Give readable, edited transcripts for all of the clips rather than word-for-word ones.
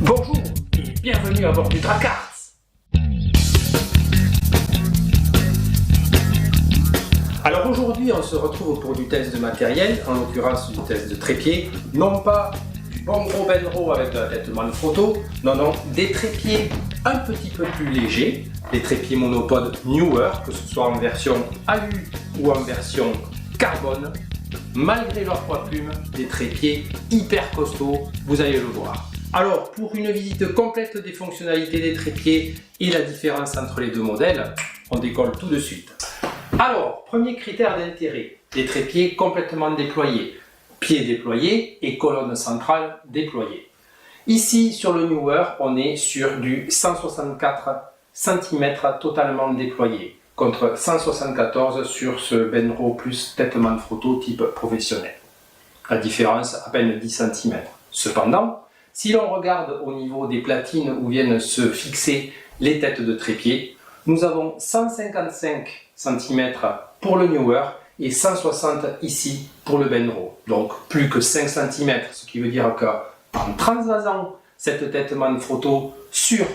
Bonjour et bienvenue à bord du Dracarts. Alors aujourd'hui on se retrouve pour du test de matériel, en l'occurrence du test de trépied, non pas du bon gros Benro avec de la tête Manfrotto, non, des trépieds un petit peu plus légers, des trépieds monopode Newer, que ce soit en version alu ou en version carbone, malgré leur poids plume, des trépieds hyper costauds, vous allez le voir. Alors, pour une visite complète des fonctionnalités des trépieds et la différence entre les deux modèles, on décolle tout de suite. Alors, premier critère d'intérêt, des trépieds complètement déployés, pieds déployés et colonne centrale déployée. Ici, sur le Newer, on est sur du 164 cm totalement déployé, contre 174 sur ce Benro plus tête Manfrotto type professionnel. La différence, à peine 10 cm. Cependant, si l'on regarde au niveau des platines où viennent se fixer les têtes de trépied, nous avons 155 cm pour le Newer et 160 ici pour le Benro. Donc plus que 5 cm, ce qui veut dire qu'en transvasant cette tête Manfrotto sur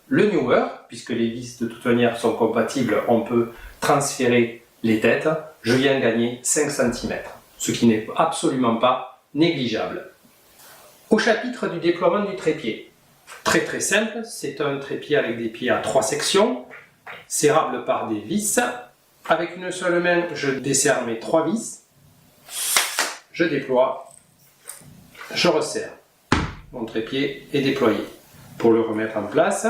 le Newer, puisque les vis de toute manière sont compatibles, on peut transférer les têtes, je viens gagner 5 cm, ce qui n'est absolument pas négligeable. Au chapitre du déploiement du trépied, très simple, c'est un trépied avec des pieds à 3 sections, serrables par des vis. Avec une seule main, je desserre mes 3 vis, je déploie, je resserre. Mon trépied est déployé. Pour le remettre en place,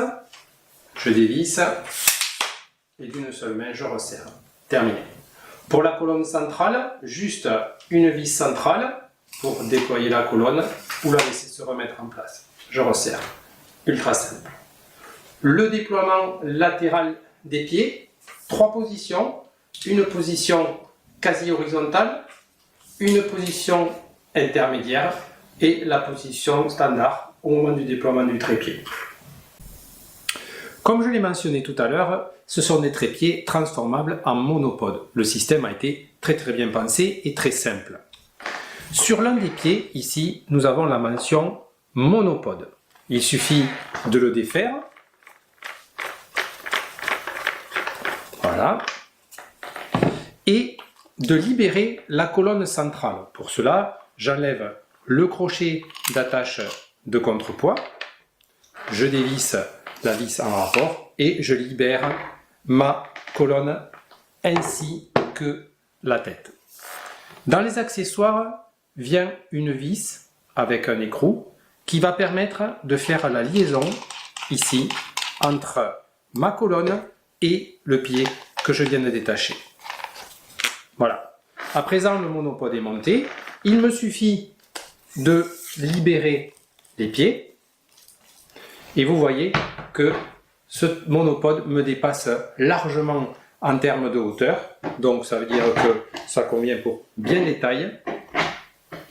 je dévisse et d'une seule main, je resserre. Terminé. Pour la colonne centrale, juste une vis centrale pour déployer la colonne ou la laisser se remettre en place. Je resserre. Ultra simple. Le déploiement latéral des pieds, 3 positions. Une position quasi horizontale, une position intermédiaire et la position standard au moment du déploiement du trépied. Comme je l'ai mentionné tout à l'heure, ce sont des trépieds transformables en monopode. Le système a été très bien pensé et très simple. Sur l'un des pieds, ici, nous avons la mention monopode. Il suffit de le défaire. Voilà. Et de libérer la colonne centrale. Pour cela, j'enlève le crochet d'attache de contrepoids, je dévisse la vis en rapport et je libère ma colonne ainsi que la tête. Dans les accessoires vient une vis avec un écrou qui va permettre de faire la liaison ici entre ma colonne et le pied que je viens de détacher. Voilà. À présent, le monopode est monté. Il me suffit de libérer les pieds. Et vous voyez que ce monopode me dépasse largement en termes de hauteur. Donc ça veut dire que ça convient pour bien les tailles.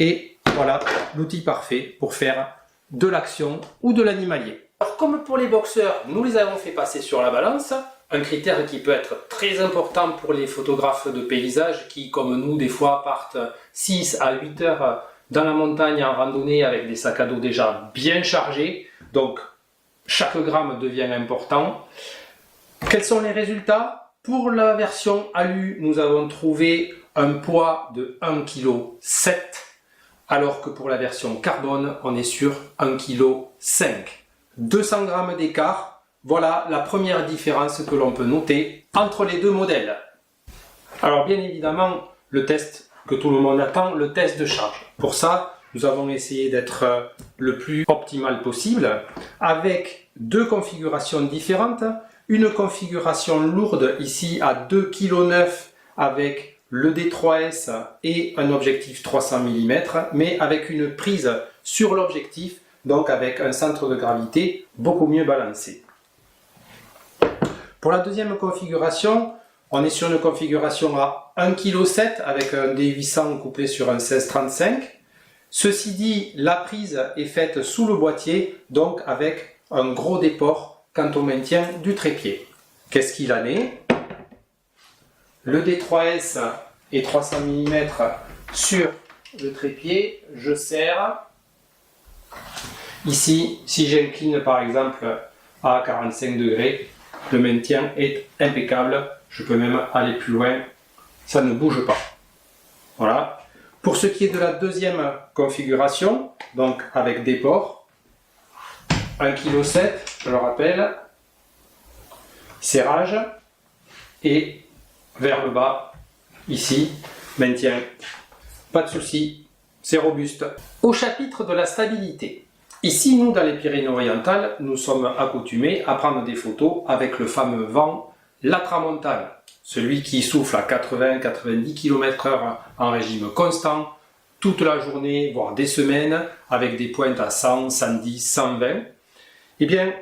Et voilà l'outil parfait pour faire de l'action ou de l'animalier. Alors comme pour les boxeurs, nous les avons fait passer sur la balance. Un critère qui peut être très important pour les photographes de paysage qui, comme nous, des fois partent 6 à 8 heures dans la montagne en randonnée avec des sacs à dos déjà bien chargés. Donc, chaque gramme devient important. Quels sont les résultats? Pour la version alu, nous avons trouvé un poids de 1,7 kg, alors que pour la version carbone, on est sur 1,5 kg. 200 grammes d'écart. Voilà la première différence que l'on peut noter entre les deux modèles. Alors bien évidemment, le test que tout le monde attend, le test de charge. Pour ça, nous avons essayé d'être le plus optimal possible avec 2 configurations différentes. Une configuration lourde ici à 2,9 kg avec le D3S et un objectif 300 mm, mais avec une prise sur l'objectif, donc avec un centre de gravité beaucoup mieux balancé. Pour la deuxième configuration, on est sur une configuration à 1,7 kg avec un D800 couplé sur un 1635. Ceci dit, la prise est faite sous le boîtier, donc avec un gros déport quant au maintien du trépied. Qu'est-ce qu'il en est? Le D3S est 300 mm sur le trépied, je serre. Ici, si j'incline par exemple à 45 degrés, le maintien est impeccable. Je peux même aller plus loin, ça ne bouge pas. Voilà. Pour ce qui est de la deuxième configuration, donc avec des ports, 1,7 kg, je le rappelle, serrage, et vers le bas, ici, maintien, pas de souci, c'est robuste. Au chapitre de la stabilité, ici, nous, dans les Pyrénées-Orientales, nous sommes accoutumés à prendre des photos avec le fameux vent, la tramontane, celui qui souffle à 80-90 km/h en régime constant, toute la journée, voire des semaines, avec des pointes à 100, 110, 120. Eh bien,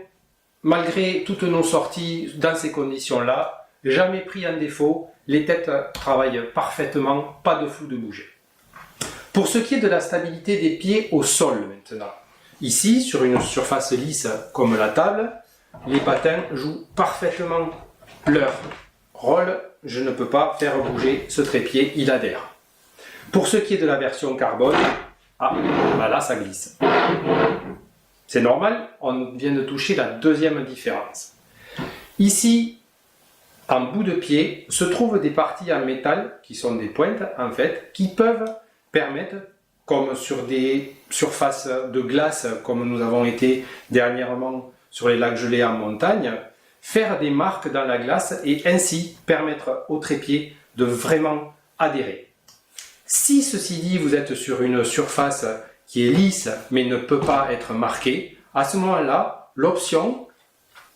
malgré toutes nos sorties dans ces conditions-là, jamais pris en défaut, les têtes travaillent parfaitement, pas de flou de bouger. Pour ce qui est de la stabilité des pieds au sol maintenant, ici, sur une surface lisse comme la table, les patins jouent parfaitement leur rôle. Je ne peux pas faire bouger ce trépied, il adhère. Pour ce qui est de la version carbone, là ça glisse. C'est normal, on vient de toucher la deuxième différence. Ici, en bout de pied, se trouvent des parties en métal, qui sont des pointes en fait, qui peuvent permettre, comme sur des surfaces de glace, comme nous avons été dernièrement sur les lacs gelés en montagne, faire des marques dans la glace et ainsi permettre au trépied de vraiment adhérer. Si ceci dit, vous êtes sur une surface qui est lisse mais ne peut pas être marquée, à ce moment-là, l'option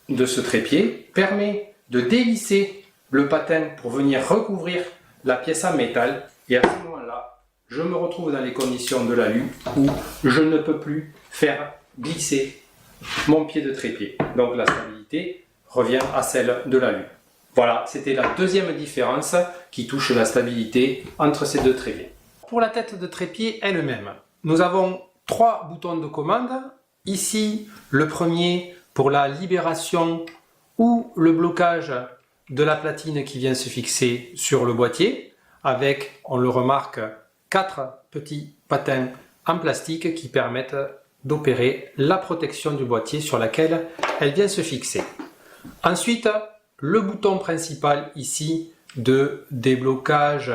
de ce trépied permet de dévisser le patin pour venir recouvrir la pièce en métal, et à ce moment-là, je me retrouve dans les conditions de l'alu où je ne peux plus faire glisser mon pied de trépied. Donc la stabilité revient à celle de l'alu. Voilà, c'était la deuxième différence qui touche la stabilité entre ces deux trépieds. Pour la tête de trépied elle-même, nous avons 3 boutons de commande. Ici, le premier pour la libération ou le blocage de la platine qui vient se fixer sur le boîtier, avec, on le remarque, 4 petits patins en plastique qui permettent d'opérer la protection du boîtier sur laquelle elle vient se fixer. Ensuite, le bouton principal ici de déblocage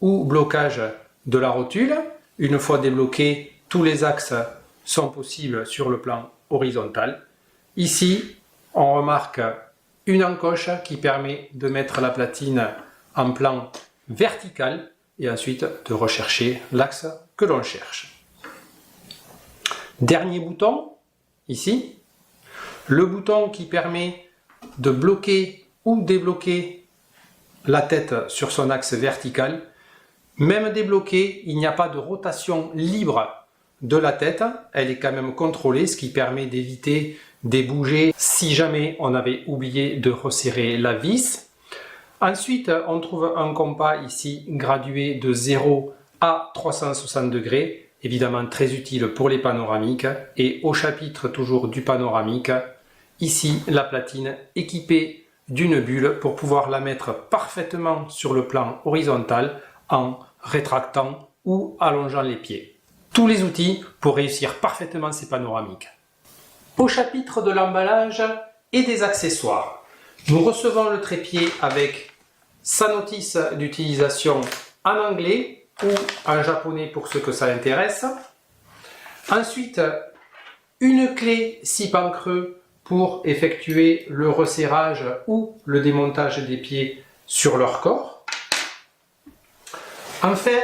ou blocage de la rotule. Une fois débloqué, tous les axes sont possibles sur le plan horizontal. Ici, on remarque une encoche qui permet de mettre la platine en plan vertical et ensuite de rechercher l'axe que l'on cherche. Dernier bouton, ici, le bouton qui permet de bloquer ou débloquer la tête sur son axe vertical. Même débloqué, il n'y a pas de rotation libre de la tête, elle est quand même contrôlée, ce qui permet d'éviter des bougées si jamais on avait oublié de resserrer la vis. Ensuite, on trouve un compas ici gradué de 0 à 360 degrés, évidemment très utile pour les panoramiques. Et au chapitre toujours du panoramique, ici la platine équipée d'une bulle pour pouvoir la mettre parfaitement sur le plan horizontal en rétractant ou allongeant les pieds. Tous les outils pour réussir parfaitement ces panoramiques. Au chapitre de l'emballage et des accessoires, nous recevons le trépied avec sa notice d'utilisation en anglais ou en japonais pour ceux que ça intéresse. Ensuite, une clé 6 pans creux pour effectuer le resserrage ou le démontage des pieds sur leur corps. Enfin,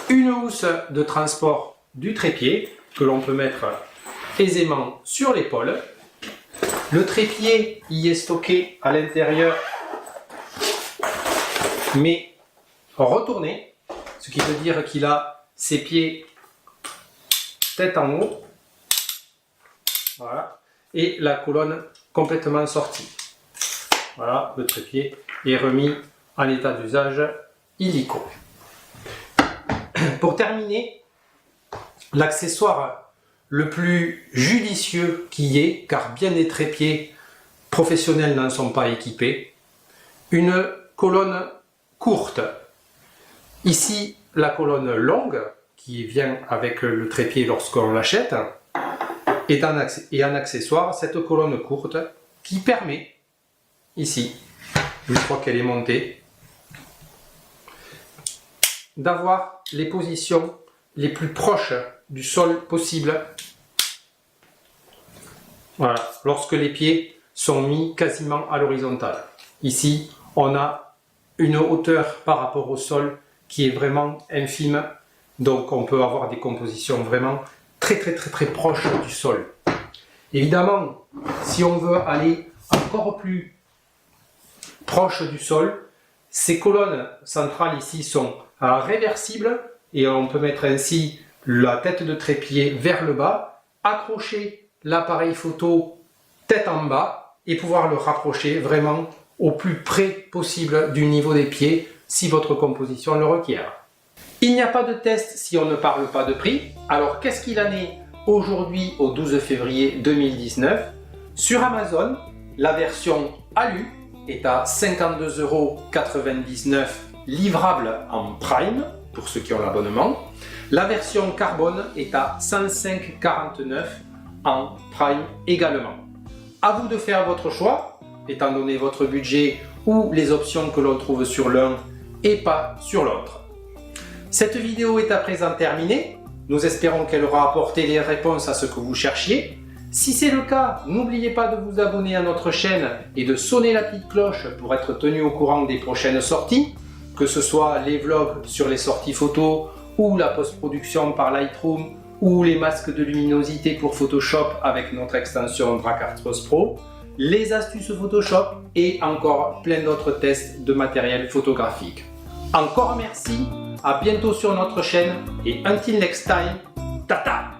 une housse de transport du trépied que l'on peut mettre aisément sur l'épaule. Le trépied y est stocké à l'intérieur mais retourné, ce qui veut dire qu'il a ses pieds tête en haut. Voilà. Et la colonne complètement sortie. Voilà, le trépied est remis en état d'usage illico. Pour terminer, l'accessoire le plus judicieux qui est, car bien des trépieds professionnels n'en sont pas équipés, une colonne courte. Ici, la colonne longue qui vient avec le trépied lorsqu'on l'achète, Et en accessoire, cette colonne courte qui permet, ici, une fois qu'elle est montée, d'avoir les positions les plus proches du sol possible. Voilà, lorsque les pieds sont mis quasiment à l'horizontale. Ici, on a une hauteur par rapport au sol qui est vraiment infime, donc on peut avoir des compositions vraiment très proches du sol. Évidemment, si on veut aller encore plus proche du sol, ces colonnes centrales ici sont réversibles et on peut mettre ainsi la tête de trépied vers le bas, accrocher l'appareil photo tête en bas et pouvoir le rapprocher vraiment au plus près possible du niveau des pieds si votre composition le requiert. Il n'y a pas de test si on ne parle pas de prix. Alors qu'est-ce qu'il en est aujourd'hui au 12 février 2019? Sur Amazon, la version Alu est à 52,99 € livrable en Prime pour ceux qui ont l'abonnement. La version Carbone est à 105,49 € en Prime également. À vous de faire votre choix, étant donné votre budget ou les options que l'on trouve sur l'un et pas sur l'autre. Cette vidéo est à présent terminée. Nous espérons qu'elle aura apporté les réponses à ce que vous cherchiez. Si c'est le cas, n'oubliez pas de vous abonner à notre chaîne et de sonner la petite cloche pour être tenu au courant des prochaines sorties, que ce soit les vlogs sur les sorties photos ou la post-production par Lightroom ou les masques de luminosité pour Photoshop avec notre extension Dracartros Pro, les astuces Photoshop et encore plein d'autres tests de matériel photographique. Encore merci, à bientôt sur notre chaîne et until next time, tata!